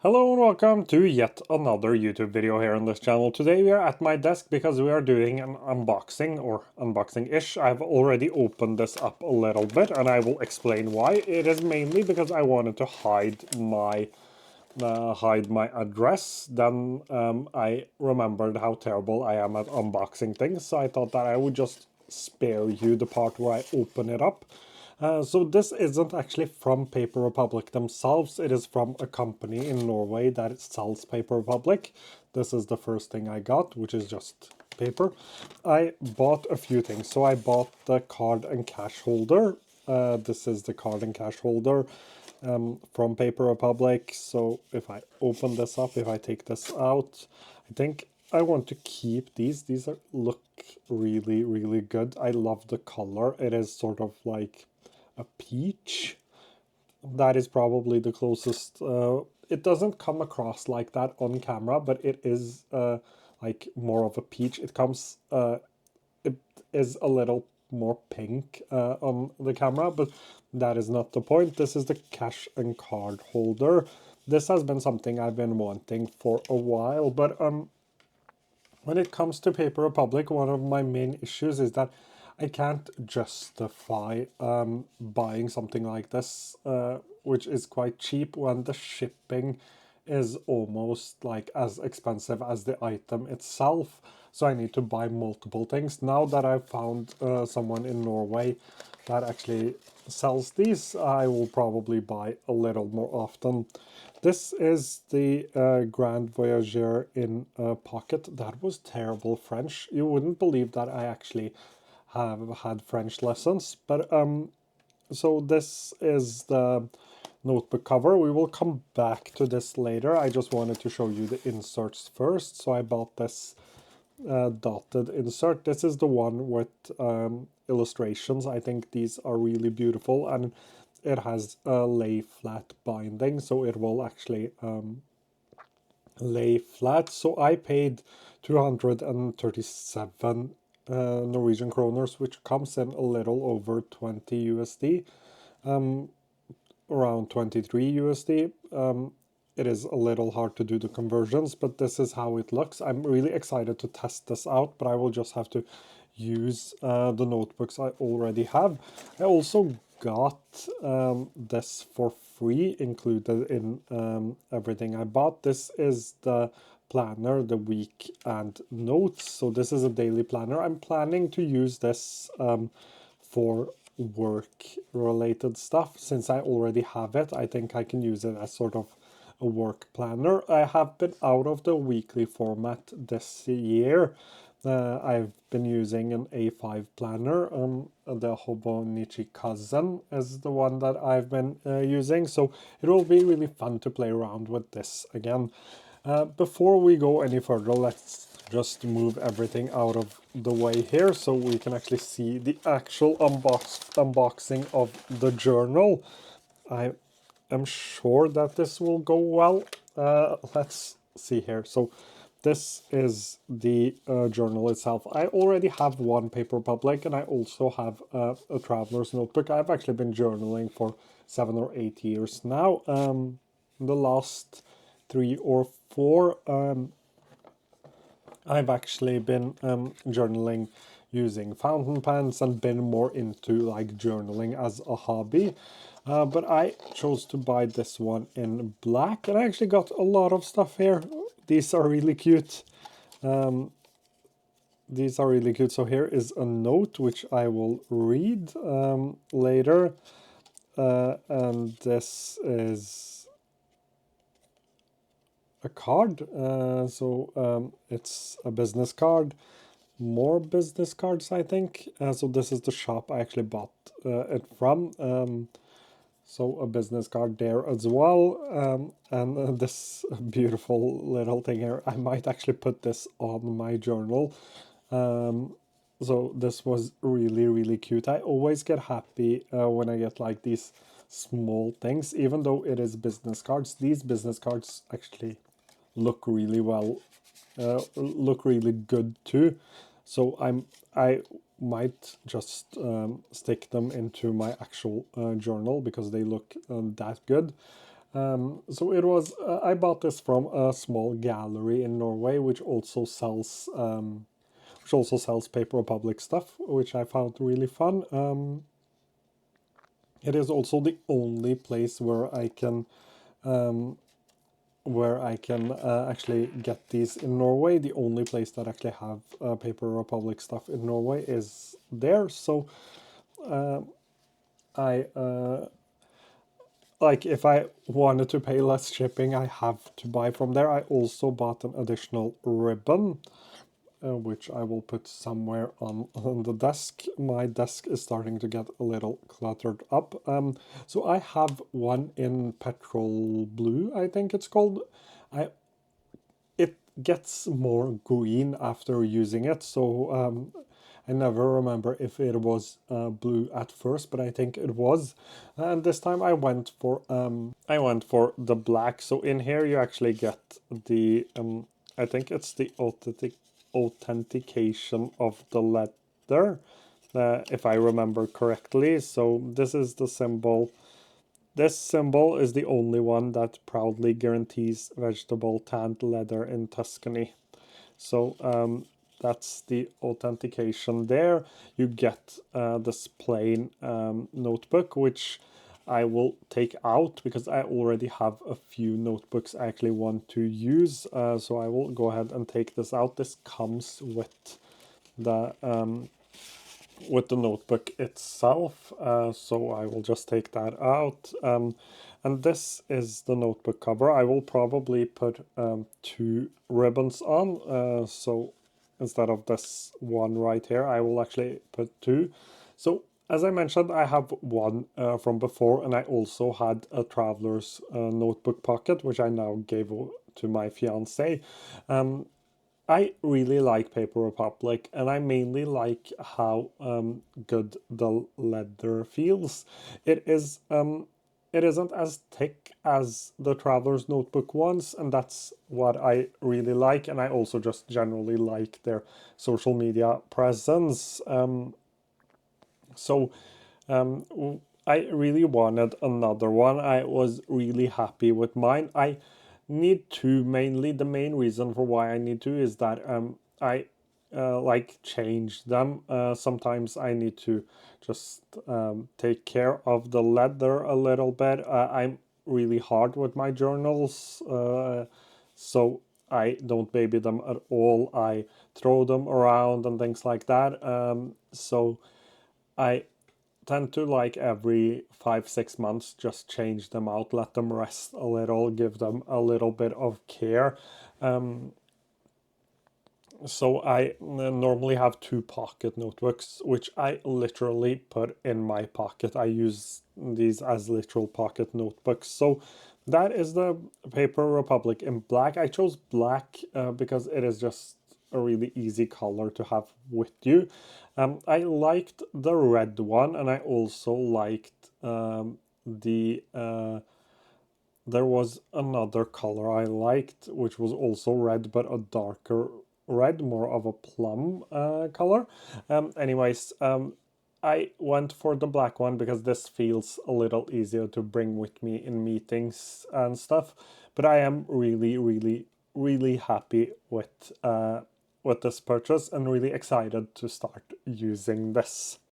Hello and welcome to yet another YouTube video here on this channel. Today we are at my desk because we are doing an unboxing or unboxing-ish. I've already opened this up a little bit and I will explain why. It is mainly because I wanted to hide my address. Then I remembered how terrible I am at unboxing things, so I thought that I would just spare you the part where I open it up. So this isn't actually from Paper Republic themselves, it is from a company in Norway that sells Paper Republic. This is the first thing I got, which is just paper. I bought a few things. So I bought the card and cash holder. This is the card and cash holder from Paper Republic. So if I open this up, if I take this out, I think I want to keep these. These look really good. I love the color. It is sort of like a peach. That is probably the closest. It doesn't come across like that on camera, but it is like more of a peach. It is a little more pink on the camera, but that is not the point. This is the cash and card holder. This has been something I've been wanting for a while, but when it comes to Paper Republic, one of my main issues is that I can't justify buying something like this, which is quite cheap, when the shipping is almost like as expensive as the item itself. So I need to buy multiple things. Now that I've found someone in Norway that actually sells these, I will probably buy a little more often. This is the Grand Voyager in pocket. That was terrible French. You wouldn't believe that I actually have had French lessons. But so this is the notebook cover. We will come back to this later. I just wanted to show you the inserts first. So I bought this dotted insert. This is the one with illustrations. I think these are really beautiful, and it has a lay flat binding, so it will actually lay flat. So I paid 237 Norwegian kroners, which comes in a little over 20 USD, around 23 USD. It is a little hard to do the conversions, but this is how it looks. I'm really excited to test this out, but I will just have to use the notebooks I already have. I also got this for free included in everything I bought. This is the planner, the week and notes. So this is a daily planner. I'm planning to use this for work related stuff. Since I already have it, I think I can use it as sort of a work planner. I have been out of the weekly format this year. I've been using an A5 planner. The Hobonichi Kazan is the one that I've been using, so it will be really fun to play around with this again. Before we go any further, let's just move everything out of the way here so we can actually see the actual unboxing of the journal. I'm sure that this will go well. Let's see here. So this is the journal itself. I already have one Paper Republic, and I also have a traveler's notebook. I've actually been journaling for 7 or 8 years now. The last 3 or 4, I've actually been journaling using fountain pens and been more into like journaling as a hobby. But I chose to buy this one in black, and I actually got a lot of stuff here. These are really cute. These are really cute. So here is a note which I will read later. And this is a card. It's a business card. More business cards, I think. So this is the shop I actually bought it from. So a business card there as well, and this beautiful little thing here. I might actually put this on my journal. So this was really cute. I always get happy when I get like these small things, even though it is business cards. These business cards actually look really well, look really good too. So I might just stick them into my actual journal because they look that good. So it was, I bought this from a small gallery in Norway, which also sells Paper Republic stuff, which I found really fun. It is also the only place where I can actually get these in Norway. The only place that actually have Paper Republic stuff in Norway is there. So I like if I wanted to pay less shipping, I have to buy from there. I also bought an additional ribbon, which I will put somewhere on the desk. My desk is starting to get a little cluttered up. So I have one in petrol blue, I think it's called. I It gets more green after using it, so I never remember if it was blue at first, but I think it was. And this time I went for the black. So in here you actually get the I think it's the authentication of the letter, if I remember correctly. So this is the symbol. This symbol is the only one that proudly guarantees vegetable tanned leather in Tuscany. So that's the authentication there. You get this plain notebook, which I will take out because I already have a few notebooks I actually want to use. So I will go ahead and take this out. This comes the with the notebook itself, so I will just take that out. And this is the notebook cover. I will probably put two ribbons on, so instead of this one right here, I will actually put two. So as I mentioned, I have one from before, and I also had a traveler's notebook pocket, which I now gave to my fiance. I really like Paper Republic, and I mainly like how good the leather feels. It isn't as thick as the Traveler's Notebook ones, and that's what I really like. And I also just generally like their social media presence. So I really wanted another one. I was really happy with mine. I need to mainly, the main reason for why I need to is that I like change them. Sometimes I need to just take care of the leather a little bit. I'm really hard with my journals, so I don't baby them at all. I throw them around and things like that. So I tend to, like, every 5 6 months just change them out, let them rest a little, give them a little bit of care. So I normally have two pocket notebooks, which I literally put in my pocket. I use these as literal pocket notebooks. So that is the Paper Republic in black. I chose black because it is just a really easy color to have with you. I liked the red one, and I also liked the there was another color I liked, which was also red, but a darker red, more of a plum color. I went for the black one because this feels a little easier to bring with me in meetings and stuff. But I am really, really, really happy with this purchase and really excited to start using this.